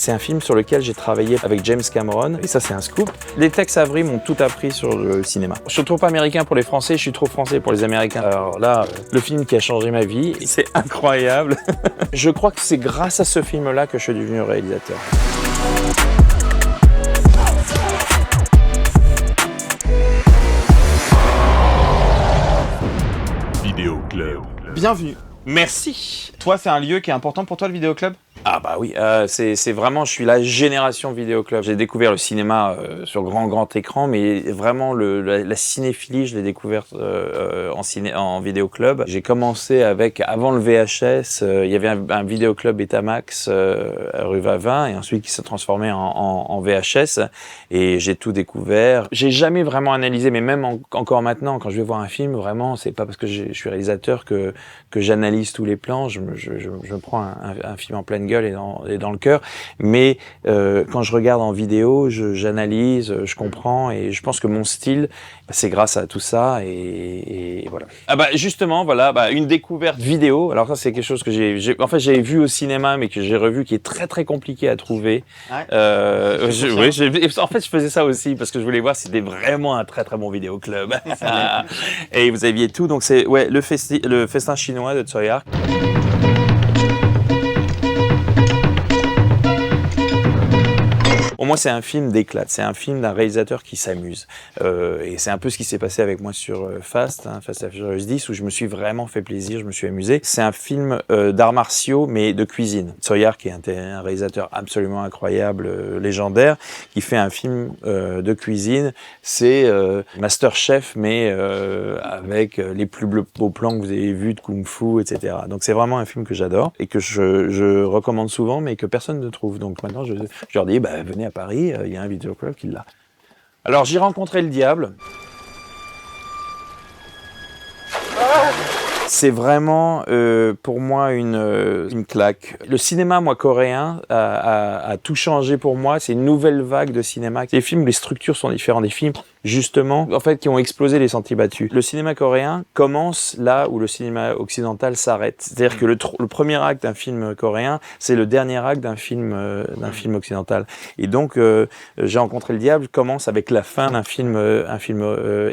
C'est un film sur lequel j'ai travaillé avec James Cameron, et ça c'est un scoop. Les Tex Avery m'ont tout appris sur le cinéma. Je suis trop pas américain pour les Français, je suis trop français pour les Américains. Alors là, le film qui a changé ma vie, c'est incroyable. Je crois que c'est grâce à ce film-là que je suis devenu réalisateur. Vidéo Club. Bienvenue. Merci. Toi, c'est un lieu qui est important pour toi, le Vidéo Club ? Ah bah oui, c'est vraiment, je suis la génération Vidéo Club. J'ai découvert le cinéma sur grand écran, mais vraiment la cinéphilie, je l'ai découverte en Vidéo Club. J'ai commencé avec, avant le VHS, il y avait un Vidéo Club Betamax rue Vavin, et ensuite qui s'est transformé en VHS, et j'ai tout découvert. J'ai jamais vraiment analysé, mais même encore maintenant, quand je vais voir un film, vraiment, c'est pas parce que je suis réalisateur que j'analyse tous les plans. Je me prends un film en pleine gueule et dans le cœur, mais quand je regarde en vidéo, j'analyse, je comprends, et je pense que mon style, c'est grâce à tout ça, et voilà. Ah bah justement, voilà, une découverte vidéo. Alors ça, c'est quelque chose que j'avais vu au cinéma, mais que j'ai revu, qui est très compliqué à trouver. Ouais. En fait, je faisais ça aussi parce que je voulais voir si c'était vraiment un très bon vidéo club. Et vous aviez tout, donc c'est le festin chinois de Tsui Hark. Pour moi, c'est un film d'éclate, c'est un film d'un réalisateur qui s'amuse. Et c'est un peu ce qui s'est passé avec moi sur Fast and Furious 10, où je me suis vraiment fait plaisir, je me suis amusé. C'est un film d'arts martiaux, mais de cuisine. Tsui Hark, qui est un réalisateur absolument incroyable, légendaire, qui fait un film de cuisine. C'est MasterChef, mais avec les plus beaux plans que vous avez vus de Kung Fu, etc. Donc c'est vraiment un film que j'adore, et que je recommande souvent, mais que personne ne trouve. Donc maintenant, je leur dis, venez à Paris, il y a un vidéoclub qui l'a. Alors j'ai rencontré le diable. C'est vraiment pour moi une claque. Le cinéma, coréen, a tout changé pour moi. C'est une nouvelle vague de cinéma. Les films, les structures sont différentes. Des films, justement, en fait, qui ont explosé les sentiers battus. Le cinéma coréen commence là où le cinéma occidental s'arrête. C'est-à-dire que le premier acte d'un film coréen, c'est le dernier acte d'un film occidental. Et donc, J'ai rencontré le diable commence avec la fin d'un film,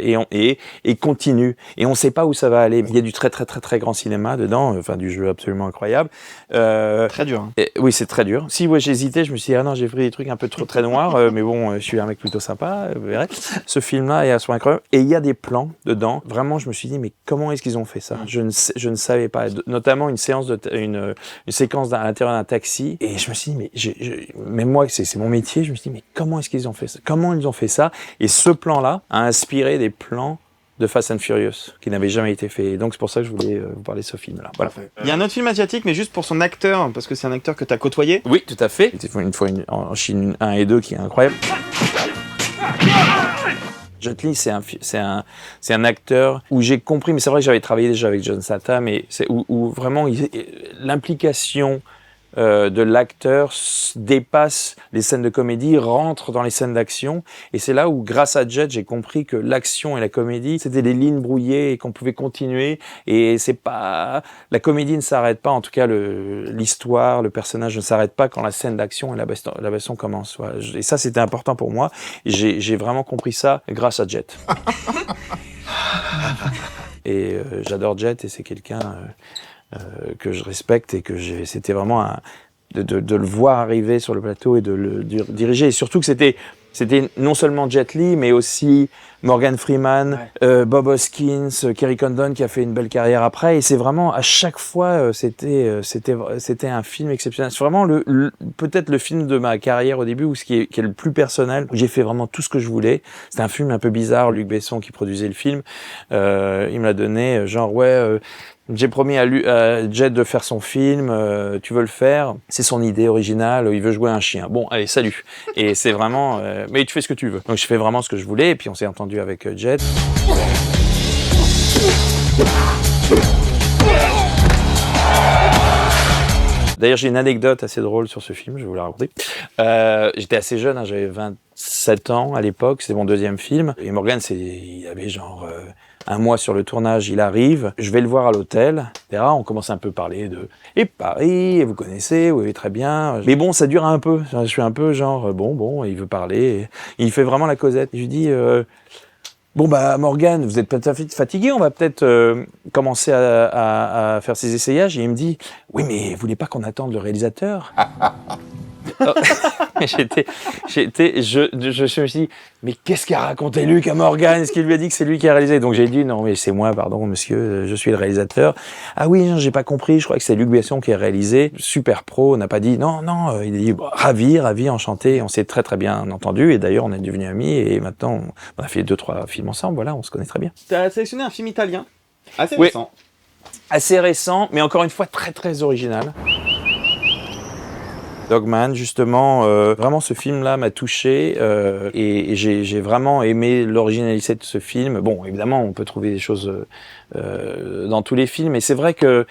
et continue. Et on ne sait pas où ça va aller. Il y a du très grand cinéma dedans, du jeu absolument incroyable. Très dur. Hein. Oui, c'est très dur. Si j'ai hésité, je me suis dit non, j'ai pris des trucs un peu très noirs, mais bon, je suis un mec plutôt sympa, vous verrez. Ce film-là est absolument incroyable, et il y a des plans dedans. Vraiment, je me suis dit mais comment est-ce qu'ils ont fait ça ? Je ne savais pas. Notamment une séquence à l'intérieur d'un taxi, et je me suis dit mais moi, c'est mon métier. Je me suis dit mais comment est-ce qu'ils ont fait ça ? Comment ils ont fait ça ? Et ce plan-là a inspiré des plans de Fast and Furious, qui n'avait jamais été fait. Et donc c'est pour ça que je voulais vous parler de ce film-là. Voilà. Il y a un autre film asiatique, mais juste pour son acteur, parce que c'est un acteur que tu as côtoyé. Oui, tout à fait. C'était une fois en Chine 1 et 2 qui est incroyable. Jet Li, c'est un acteur où j'ai compris, mais c'est vrai que j'avais travaillé déjà avec John Statham, mais où vraiment l'implication de l'acteur dépasse les scènes de comédie, rentre dans les scènes d'action, et c'est là où, grâce à Jet, j'ai compris que l'action et la comédie, c'était des lignes brouillées et qu'on pouvait continuer, et la comédie ne s'arrête pas, en tout cas l'histoire, le personnage ne s'arrête pas quand la scène d'action et la baston commence. Voilà. Et ça, c'était important pour moi, et j'ai vraiment compris ça grâce à Jet. Et j'adore Jet, et c'est quelqu'un que je respecte, et que c'était vraiment de le voir arriver sur le plateau et de le diriger, et surtout que c'était non seulement Jet Li, mais aussi Morgan Freeman, Bob Hoskins, Kerry Condon, qui a fait une belle carrière après, et c'est vraiment à chaque fois c'était un film exceptionnel. C'est vraiment peut-être le film de ma carrière au début, qui est le plus personnel, où j'ai fait vraiment tout ce que je voulais. C'était un film un peu bizarre, Luc Besson qui produisait le film, il me l'a donné, j'ai promis à Jet de faire son film, tu veux le faire ? C'est son idée originale, il veut jouer un chien. Bon, allez, salut. Et c'est vraiment... mais tu fais ce que tu veux. Donc je fais vraiment ce que je voulais, et puis on s'est entendu avec Jet. D'ailleurs, j'ai une anecdote assez drôle sur ce film, je vais vous la raconter. J'étais assez jeune, j'avais 27 ans à l'époque, c'était mon deuxième film. Et Morgan, il avait un mois sur le tournage, il arrive, je vais le voir à l'hôtel, etc. On commence un peu à parler de « Et Paris, et vous connaissez, oui, très bien. » Mais bon, ça dure un peu. Je suis un peu genre, bon, il veut parler. Il fait vraiment la causette. Je lui dis bon, bah, Morgane, vous êtes peut-être fatigué, on va peut-être commencer à faire ces essayages. Et il me dit « Oui, mais vous voulez pas qu'on attende le réalisateur ?» Je me suis dit, mais qu'est-ce qu'a raconté Luc à Morgane? Est-ce qu'il lui a dit que c'est lui qui a réalisé? Donc j'ai dit, non, mais c'est moi, pardon, monsieur, je suis le réalisateur. Ah oui, j'ai pas compris, je crois que c'est Luc Besson qui a réalisé. Super pro, on n'a pas dit, non, il a dit, ravi, enchanté, on s'est très très bien entendu, et d'ailleurs on est devenus amis, et maintenant on a fait 2-3 films ensemble, voilà, on se connaît très bien. T'as sélectionné un film italien, assez récent. Assez récent, mais encore une fois très très original. Dogman, justement, vraiment ce film-là m'a touché et j'ai vraiment aimé l'originalité de ce film. Bon, évidemment, on peut trouver des choses dans tous les films, mais c'est vrai que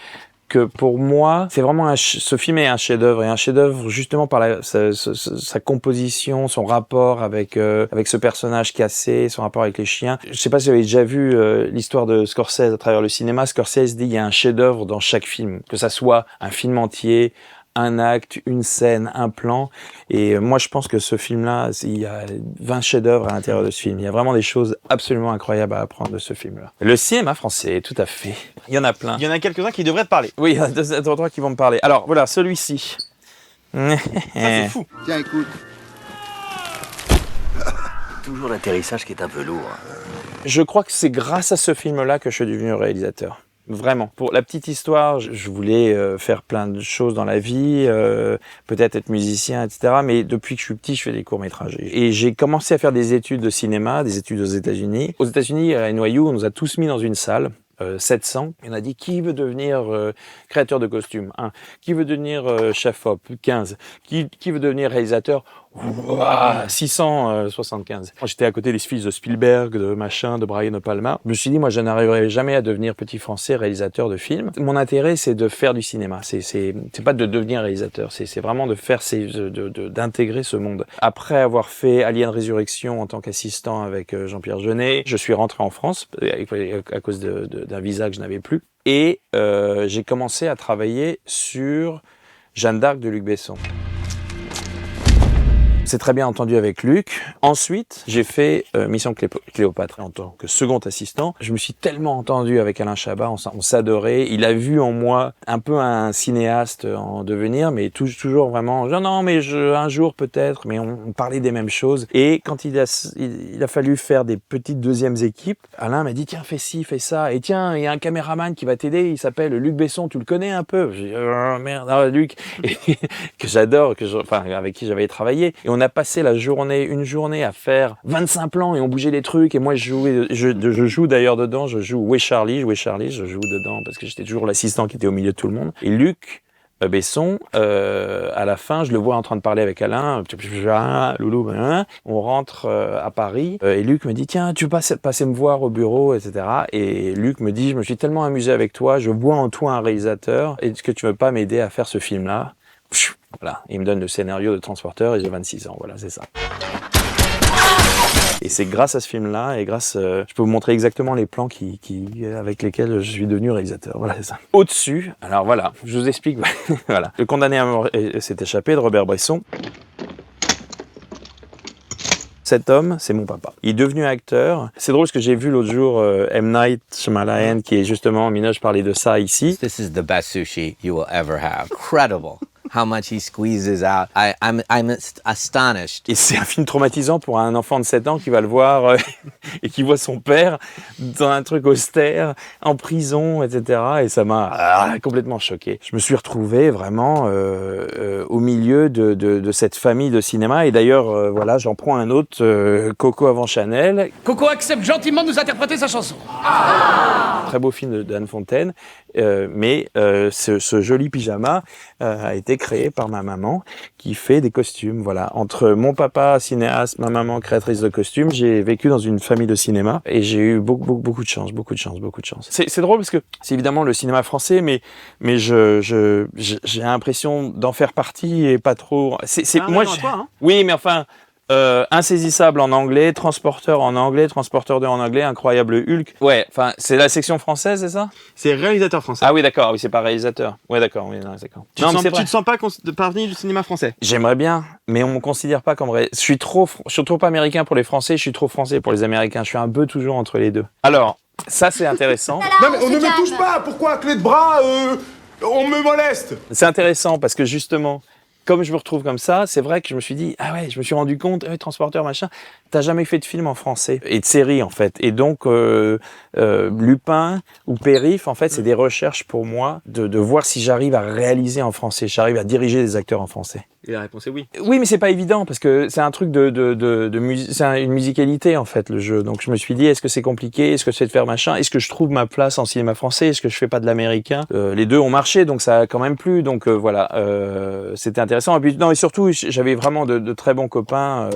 pour moi, c'est vraiment ce film est un chef-d'œuvre, et un chef-d'œuvre justement par sa composition, son rapport avec ce personnage cassé, son rapport avec les chiens. Je sais pas si vous avez déjà vu l'histoire de Scorsese à travers le cinéma. Scorsese dit il y a un chef-d'œuvre dans chaque film, que ça soit un film entier, un acte, une scène, un plan. Et moi, je pense que ce film-là, il y a 20 chefs-d'œuvre à l'intérieur de ce film. Il y a vraiment des choses absolument incroyables à apprendre de ce film-là. Le cinéma français, tout à fait. Il y en a plein. Il y en a quelques-uns qui devraient te parler. Oui, il y en a 2 ou 3 qui vont me parler. Alors, voilà, celui-ci. Ça, c'est fou. Tiens, écoute. Toujours l'atterrissage qui est un peu lourd. Je crois que c'est grâce à ce film-là que je suis devenu réalisateur. Vraiment. Pour la petite histoire, je voulais faire plein de choses dans la vie, peut-être être musicien, etc. Mais depuis que je suis petit, je fais des courts-métrages. Et j'ai commencé à faire des études de cinéma, des études aux États-Unis. Aux États-Unis, à NYU, on nous a tous mis dans une salle. 700. On a dit qui veut devenir créateur de costumes 1. Qui veut devenir chef-op 15. Qui veut devenir réalisateur 675. Moi, j'étais à côté des fils de Spielberg, de machin, de Brian De Palma. Je me suis dit, moi, je n'arriverai jamais à devenir petit français réalisateur de films. Mon intérêt, c'est de faire du cinéma. C'est pas de devenir réalisateur. C'est vraiment de faire d'intégrer ce monde. Après avoir fait Alien Résurrection en tant qu'assistant avec Jean-Pierre Jeunet, je suis rentré en France à cause d'un visa que je n'avais plus. Et j'ai commencé à travailler sur Jeanne d'Arc de Luc Besson. C'est très bien entendu avec Luc. Ensuite, j'ai fait Mission Cléopâtre en tant que second assistant. Je me suis tellement entendu avec Alain Chabat, on s'adorait. Il a vu en moi un peu un cinéaste en devenir, mais toujours vraiment, non, mais un jour peut-être, mais on parlait des mêmes choses. Et quand il a fallu faire des petites deuxièmes équipes, Alain m'a dit, tiens, fais ci, fais ça. Et tiens, il y a un caméraman qui va t'aider, il s'appelle Luc Besson, tu le connais un peu? J'ai dit, oh, merde, Luc, et, que j'adore, avec qui j'avais travaillé. Et on a passé une journée à faire 25 plans et on bougeait les trucs et moi je joue d'ailleurs dedans, je joue Où est Charlie, je joue dedans parce que j'étais toujours l'assistant qui était au milieu de tout le monde. Et Luc Besson, à la fin, je le vois en train de parler avec Alain, loulou, on rentre à Paris et Luc me dit tiens, tu veux passer me voir au bureau, etc. Et Luc me dit je me suis tellement amusé avec toi, je vois en toi un réalisateur, est-ce que tu veux pas m'aider à faire ce film-là? Voilà, il me donne le scénario de Transporteur et j'ai 26 ans, voilà, c'est ça. Et c'est grâce à ce film-là et je peux vous montrer exactement les plans avec lesquels je suis devenu réalisateur, voilà, c'est ça. Au-dessus, alors voilà, je vous explique, voilà. Le condamné à mort s'est échappé de Robert Bresson. Cet homme, c'est mon papa. Il est devenu acteur. C'est drôle parce que j'ai vu l'autre jour M. Night Shyamalan qui est justement, Mina, je parlais de ça ici. This is the best sushi you will ever have. Incredible. How much he squeezes out. I'm astonished. Et c'est un film traumatisant pour un enfant de 7 ans qui va le voir et qui voit son père dans un truc austère, en prison, etc. Et ça m'a complètement choqué. Je me suis retrouvé vraiment au milieu de cette famille de cinéma. Et d'ailleurs, voilà, j'en prends un autre, Coco avant Chanel. Coco accepte gentiment de nous interpréter sa chanson. Très beau film d'Anne Fontaine. Mais ce joli pyjama a été créé par ma maman qui fait des costumes. Voilà, entre mon papa cinéaste, ma maman créatrice de costumes, j'ai vécu dans une famille de cinéma et j'ai eu beaucoup de chance. C'est drôle parce que c'est évidemment le cinéma français, mais j'ai l'impression d'en faire partie et pas trop. Moi, toi, hein. Oui, mais enfin. Insaisissable en anglais, Transporteur en anglais, Transporteur 2 en anglais, Incroyable Hulk. Ouais, enfin, c'est la section française, c'est ça? C'est réalisateur français. Ah oui, d'accord, oui, c'est pas réalisateur. Ouais, d'accord, oui, non, d'accord. Tu te sens pas parvenu du cinéma français? J'aimerais bien, mais on me considère pas comme je suis trop américain pour les Français, je suis trop français pour les Américains. Je suis un peu toujours entre les deux. Alors, ça c'est intéressant. Non mais on ne me touche pas. Pourquoi, clé de bras, on me moleste? C'est intéressant parce que justement, comme je me retrouve comme ça, c'est vrai que je me suis dit, ah ouais, je me suis rendu compte, Transporteur, machin, t'as jamais fait de film en français et de série en fait. Et donc, Lupin ou Périph', en fait, c'est des recherches pour moi de voir si j'arrive à réaliser en français, j'arrive à diriger des acteurs en français. Et la réponse est oui. Oui, mais c'est pas évident parce que c'est un truc c'est une musicalité en fait le jeu. Donc je me suis dit, est-ce que c'est compliqué? Est-ce que c'est de faire machin? Est-ce que je trouve ma place en cinéma français? Est-ce que je fais pas de l'américain? Les deux ont marché, donc ça a quand même plu. Donc voilà, c'était intéressant. Et puis non, et surtout, j'avais vraiment de très bons copains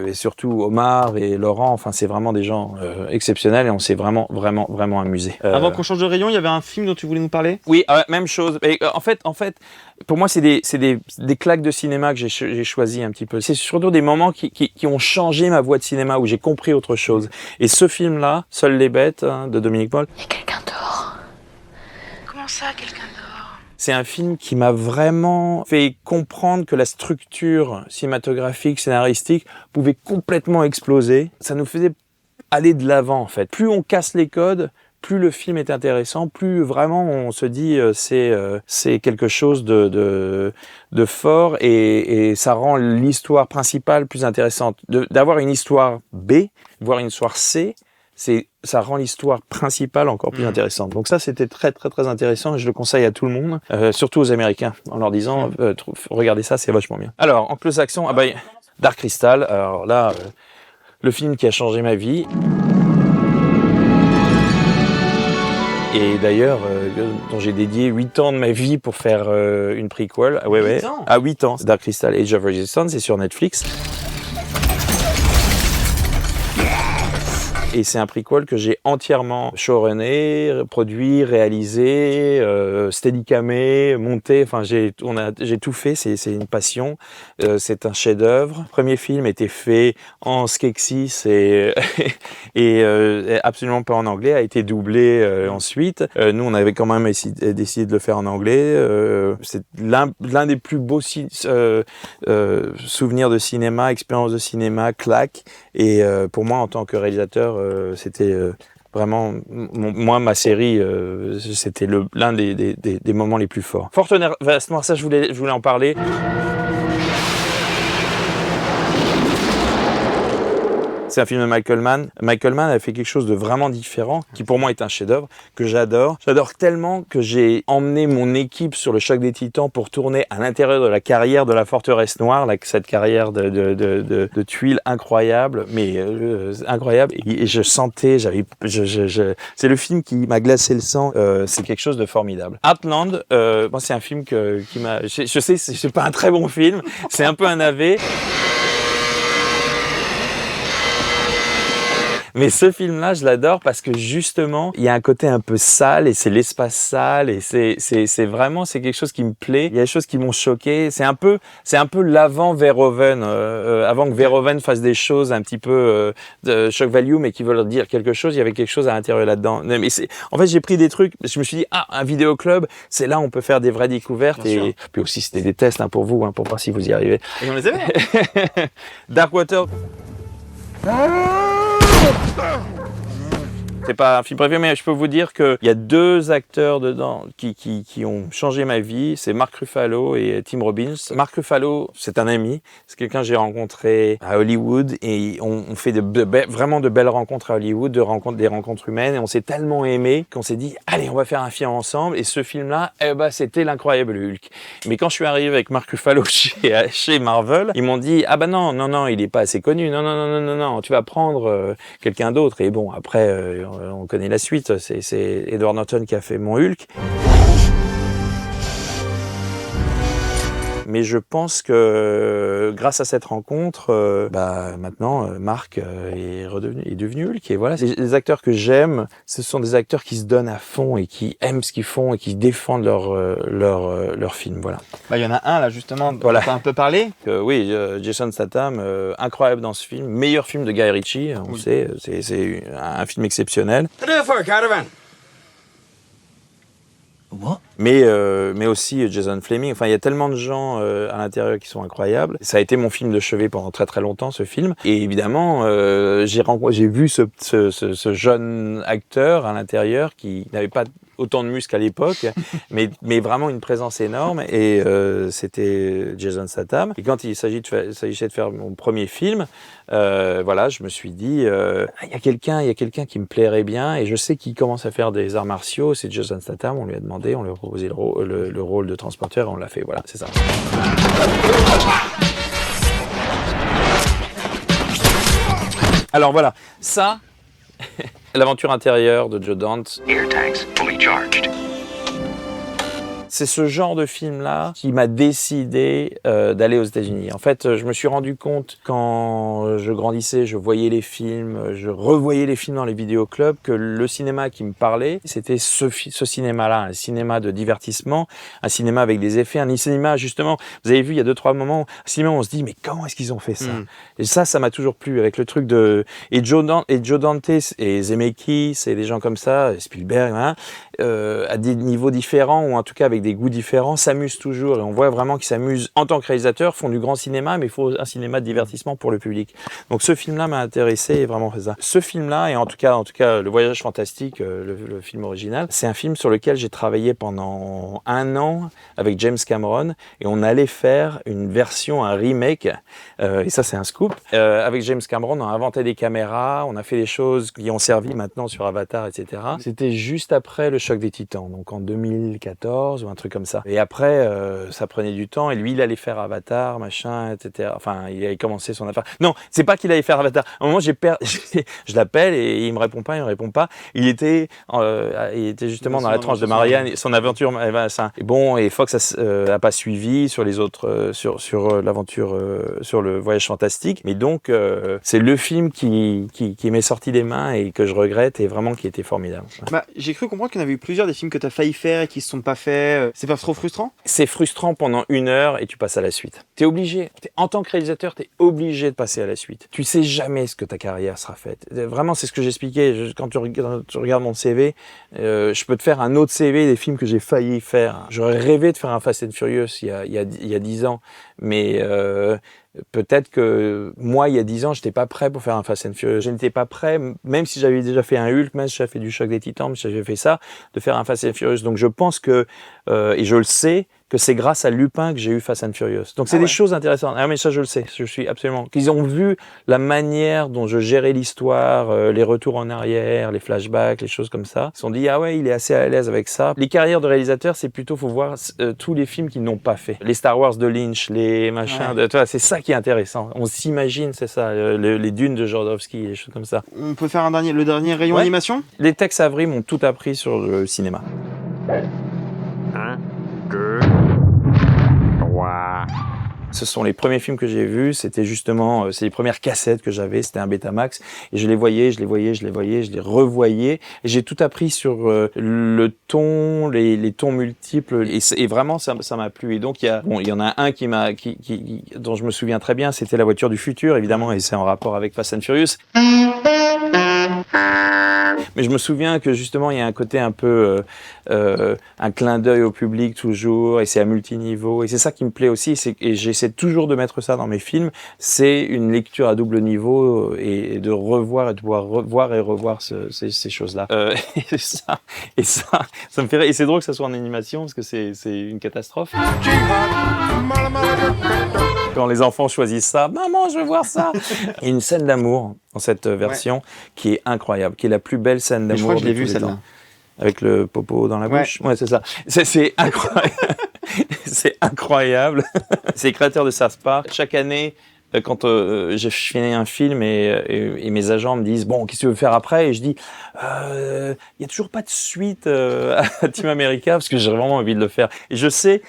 et surtout Omar et Laurent. Enfin, c'est vraiment des gens exceptionnels et on s'est vraiment amusé. Avant qu'on change de rayon, il y avait un film dont tu voulais nous parler? Oui, même chose. Et, en fait, pour moi, c'est des claques de cinéma que j'ai choisi un petit peu. C'est surtout des moments qui ont changé ma voie de cinéma, où j'ai compris autre chose. Et ce film-là, Seules les bêtes, de Dominique Moll. Il y a quelqu'un dehors. Comment ça, quelqu'un dehors? C'est un film qui m'a vraiment fait comprendre que la structure cinématographique, scénaristique, pouvait complètement exploser. Ça nous faisait aller de l'avant, en fait. Plus on casse les codes, plus le film est intéressant, plus vraiment on se dit c'est quelque chose de fort et ça rend l'histoire principale plus intéressante. D'avoir une histoire B, voire une histoire C, ça rend l'histoire principale encore plus intéressante. Donc ça, c'était très intéressant et je le conseille à tout le monde, surtout aux Américains, en leur disant regardez ça, c'est vachement bien. Alors, en close action, Dark Crystal. Alors là, le film qui a changé ma vie. Et d'ailleurs, dont j'ai dédié 8 ans de ma vie pour faire une prequel. Ouais, 8 ans. À 8 ans. Dark Crystal Age of Resistance, c'est sur Netflix. Et c'est un prequel que j'ai entièrement showrunné, produit, réalisé, steadicamé, monté. Enfin, j'ai tout fait. C'est une passion. C'est un chef-d'œuvre. Le premier film était fait en Skeksis et absolument pas en anglais. A été doublé ensuite. Nous, on avait quand même décidé de le faire en anglais. C'est l'un des plus beaux souvenirs de cinéma, expérience de cinéma, claque. Et pour moi, en tant que réalisateur, c'était vraiment, ma série, c'était l'un des moments les plus forts. Fort Vastement, ça je voulais en parler. C'est un film de Michael Mann. Michael Mann a fait quelque chose de vraiment différent, qui pour moi est un chef-d'œuvre, que j'adore. J'adore tellement que j'ai emmené mon équipe sur le Choc des Titans pour tourner à l'intérieur de la carrière de la Forteresse Noire, cette carrière de tuiles incroyable, mais incroyable. Et je sentais, c'est le film qui m'a glacé le sang. C'est quelque chose de formidable. Outland, moi c'est un film qui m'a. Je sais, c'est pas un très bon film, c'est un peu un navet. Mais ce film-là, je l'adore parce que justement, il y a un côté un peu sale et c'est l'espace sale et c'est vraiment quelque chose qui me plaît. Il y a des choses qui m'ont choqué. C'est un peu l'avant Verhoeven, avant que Verhoeven fasse des choses un petit peu de shock value, mais qui veulent dire quelque chose. Il y avait quelque chose à l'intérieur là-dedans. Mais en fait, j'ai pris des trucs. Je me suis dit, un vidéoclub, c'est là où on peut faire des vraies découvertes. Et puis aussi, c'était des tests pour vous, pour voir si vous y arrivez. Et on les avait. Darkwater. C'est pas un film prévu, mais je peux vous dire qu'il y a 2 acteurs dedans qui ont changé ma vie. C'est Mark Ruffalo et Tim Robbins. Mark Ruffalo, c'est un ami. C'est quelqu'un que j'ai rencontré à Hollywood et on fait vraiment de belles rencontres à Hollywood, des rencontres humaines. Et on s'est tellement aimés qu'on s'est dit, allez, on va faire un film ensemble. Et ce film-là, c'était l'Incroyable Hulk. Mais quand je suis arrivé avec Mark Ruffalo chez Marvel, ils m'ont dit, non, il est pas assez connu. Non, tu vas prendre quelqu'un d'autre. Et bon, après, on connaît la suite, c'est Edward Norton qui a fait mon Hulk. Mais je pense que grâce à cette rencontre, maintenant Mark est devenu Hulk. Et voilà, les acteurs que j'aime, ce sont des acteurs qui se donnent à fond et qui aiment ce qu'ils font et qui défendent leur film. Voilà. Bah, il y en a un là justement, dont Voilà. on a un peu parlé. Oui, Jason Statham, incroyable dans ce film, meilleur film de Guy Ritchie, on le sait, c'est un film exceptionnel. Mais aussi Jason Fleming. Enfin, il y a tellement de gens à l'intérieur qui sont incroyables. Ça a été mon film de chevet pendant très très longtemps, ce film. Et évidemment, j'ai vu ce jeune acteur à l'intérieur qui n'avait pas autant de muscles à l'époque, mais vraiment une présence énorme. Et c'était Jason Statham. Et quand il s'agissait de faire mon premier film, voilà, je me suis dit, il y a quelqu'un qui me plairait bien. Et je sais qu'il commence à faire des arts martiaux. C'est Jason Statham. On lui a demandé, on lui a proposé le rôle de transporteur. Et on l'a fait. Voilà, c'est ça. Alors voilà, ça. L'aventure intérieure de Joe Dante. Air tanks fully charged. C'est ce genre de film-là qui m'a décidé d'aller aux États-Unis. En fait, je me suis rendu compte quand je grandissais, je voyais les films, je revoyais les films dans les vidéoclubs, que le cinéma qui me parlait, c'était ce cinéma-là, un cinéma de divertissement, un cinéma avec des effets, un cinéma justement, vous avez vu, il y a 2-3 moments, un cinéma où on se dit, mais comment est-ce qu'ils ont fait ça ? Et ça m'a toujours plu, avec le truc de... Et Joe Dante et Zemeckis et des gens comme ça, Spielberg, hein, à des niveaux différents, ou en tout cas avec des goûts différents, s'amusent toujours. Et on voit vraiment qu'ils s'amusent en tant que réalisateurs, font du grand cinéma, mais il faut un cinéma de divertissement pour le public. Donc ce film-là m'a intéressé et vraiment fait ça. Ce film-là, et en tout cas Le Voyage Fantastique, le film original, c'est un film sur lequel j'ai travaillé pendant 1 an avec James Cameron, et on allait faire une version, un remake, et ça c'est un scoop. Avec James Cameron, on a inventé des caméras, on a fait des choses qui ont servi maintenant sur Avatar, etc. C'était juste après le choc des Titans, donc en 2014 ou un truc comme ça. Et après, ça prenait du temps, et lui, il allait faire Avatar, machin, etc. Enfin, il avait commencé son affaire. Non, c'est pas qu'il allait faire Avatar. À un moment, je l'appelle et il me répond pas. Il était justement dans la tranche de Marianne, son aventure. Et bon, et Fox a pas suivi sur les autres, sur l'aventure, sur le Voyage Fantastique. Mais donc, c'est le film qui m'est sorti des mains et que je regrette, et vraiment qui était formidable. Bah, j'ai cru comprendre qu'il y en avait eu plusieurs des films que tu as failli faire et qui se sont pas faits. C'est pas trop frustrant ? C'est frustrant pendant 1 heure et tu passes à la suite. T'es obligé. En tant que réalisateur, t'es obligé de passer à la suite. Tu sais jamais ce que ta carrière sera faite. Vraiment, c'est ce que j'expliquais. Quand tu regardes mon CV, je peux te faire un autre CV des films que j'ai failli faire. J'aurais rêvé de faire un Fast and Furious il y a 10 ans, mais peut-être que moi, il y a 10 ans, j'étais pas prêt pour faire un Fast and Furious. Je n'étais pas prêt, même si j'avais déjà fait un Hulk, même si j'avais fait du Choc des Titans, même si j'avais fait ça, de faire un Fast and Furious. Donc je pense que, et je le sais, que c'est grâce à Lupin que j'ai eu Fast and Furious. Donc c'est des choses intéressantes. Ah mais ça je le sais, je suis absolument... Qu'ils ont vu la manière dont je gérais l'histoire, les retours en arrière, les flashbacks, les choses comme ça. Ils se sont dit, ah ouais, il est assez à l'aise avec ça. Les carrières de réalisateurs, c'est plutôt, faut voir tous les films qu'ils n'ont pas fait. Les Star Wars de Lynch, les machins, c'est ça qui est intéressant. On s'imagine, c'est ça, les dunes de Jodorowsky, les choses comme ça. On peut faire le dernier rayon animation ? Les Tex Avery m'ont tout appris sur le cinéma. 1, 2, 3. Ce sont les premiers films que j'ai vus, c'était justement, c'est les premières cassettes que j'avais, c'était un Betamax, et je les voyais, je les revoyais, et j'ai tout appris sur le ton, les tons multiples, et vraiment ça m'a plu. Et donc il y en a un dont je me souviens très bien, c'était La Voiture du Futur, évidemment, et c'est en rapport avec Fast and Furious. Mais je me souviens que justement il y a un côté un peu un clin d'œil au public toujours, et c'est à multiniveau, et c'est ça qui me plaît aussi, et j'essaie toujours de mettre ça dans mes films, c'est une lecture à double niveau, et de revoir et de pouvoir revoir et revoir ces choses-là. Et ça me fait rire, et c'est drôle que ça soit en animation parce que c'est une catastrophe. Quand les enfants choisissent ça, maman, je veux voir ça. Il y a une scène d'amour dans cette version qui est incroyable, qui est la plus belle scène d'amour. Je crois que je l'ai vue celle-là. Avec le popo dans la bouche. Ouais, c'est ça. C'est incroyable. C'est incroyable. C'est les créateurs de South Park. Chaque année, quand j'ai fini un film et mes agents me disent bon, qu'est-ce que tu veux faire après? Et je dis il y a toujours pas de suite à Team America parce que j'ai vraiment envie de le faire. Et je sais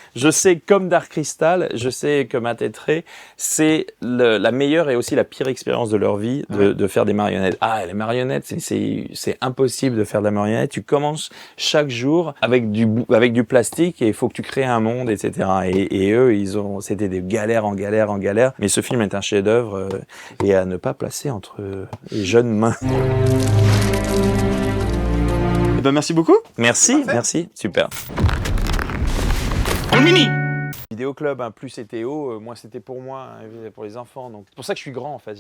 comme Dark Crystal, je sais que Matt et Trey, c'est la meilleure et aussi la pire expérience de leur vie de faire des marionnettes. Ah, les marionnettes, c'est impossible de faire de la marionnette. Tu commences chaque jour avec du plastique et il faut que tu crées un monde, etc. Et eux, c'était des galères en galères en galères. Mais ce film est un chef-d'œuvre et à ne pas placer entre les jeunes mains. Eh ben, merci beaucoup. Merci, super. En mini. Vidéoclub, hein, plus c'était haut, moins c'était pour moi, hein, pour les enfants. Donc c'est pour ça que je suis grand en fait.